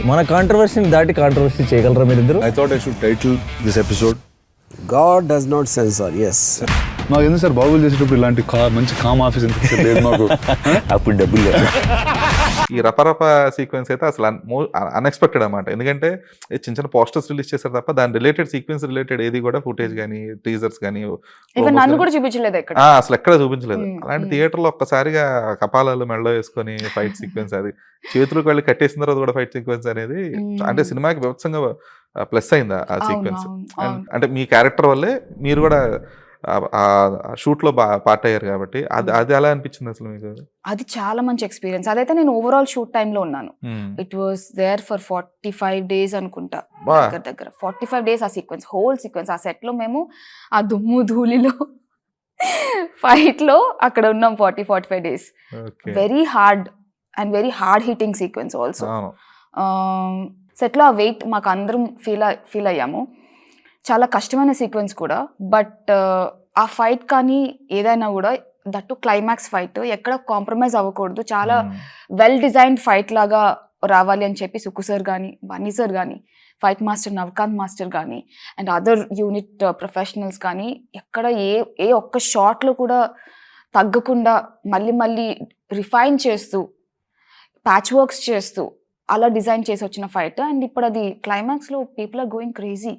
మన కాంట్రవర్సీని దాటి కాంట్రవర్సీ చేయగలరా మీరిద్దరు? I thought I should title this episode God does not censor. Yes. నాకు ఎందుకు సార్ బాగులు చేసేటప్పుడు ఇలాంటి మంచి కామ్ ఆఫీస్ ఎంత లేదు మాకు. అప్పుడు డబ్బులు లేదు. ఈ రపరప సీక్వెన్స్ అయితే అసలు అన్ఎక్స్పెక్టెడ్ అనమాట. ఎందుకంటే చిన్న చిన్న పోస్టర్స్ రిలీజ్ చేశారు తప్ప దాని రిలేటెడ్ సీక్వెన్స్ రిలేటెడ్ ఏది కూడా ఫుటేజ్ కానీ టీజర్స్ కానీ నన్ను కూడా చూపించలేదు ఎక్కడ, అసలు ఎక్కడ చూపించలేదు. అలాంటి థియేటర్ లో ఒక్కసారిగా కపాలాలు మెడలో వేసుకొని ఫైట్ సీక్వెన్స్, అది చేతులకు వెళ్ళి కట్టేసిన తర్వాత కూడా ఫైట్ సీక్వెన్స్ అనేది అంటే సినిమాకి వివత్సంగా ప్లస్ అయింది ఆ సీక్వెన్స్. అంటే మీ క్యారెక్టర్ వల్లే మీరు కూడా షూట్ లో పార్ట్ అయ్యారు కాబట్టి అది ఎలా అనిపించింది అసలు మీకు? అది చాలా మంచి ఎక్స్పీరియన్స్. అదైతే నేను ఓవరాల్ షూట్ టైమ్ లో ఉన్నాను. It was there for 45 days అనుకుంటా, దగ్గర 45 days ఆ సీక్వెన్స్, హోల్ సీక్వెన్స్ ఆ సెట్ లో మేము ఆ దుమ్ము ధూళిలో ఫైట్ లో అక్కడ ఉన్నాం 40-45 days. Very hard and very hard hitting sequence also. Set లో ఆ వెయిట్ మాకు అందరం ఫీల్ అయ్యాము. చాలా కష్టమైన సీక్వెన్స్ కూడా, బట్ ఆ ఫైట్ కానీ ఏదైనా కూడా దట్టు క్లైమాక్స్ ఫైట్ ఎక్కడ కాంప్రమైజ్ అవ్వకూడదు, చాలా వెల్ డిజైన్డ్ ఫైట్ లాగా రావాలి అని చెప్పి సుక్కు సార్ కానీ బన్నీ సార్ కానీ ఫైట్ మాస్టర్ నవకాంత్ మాస్టర్ కానీ అండ్ అదర్ యూనిట్ ప్రొఫెషనల్స్ కానీ ఎక్కడ ఏ ఒక్క షాట్లో కూడా తగ్గకుండా మళ్ళీ రిఫైన్ చేస్తూ ప్యాచ్ వర్క్స్ చేస్తూ అలా డిజైన్ చేసి వచ్చిన ఫైట్. అండ్ ఇప్పుడు అది క్లైమాక్స్లో పీపుల్ ఆర్ గోయింగ్ క్రేజీ.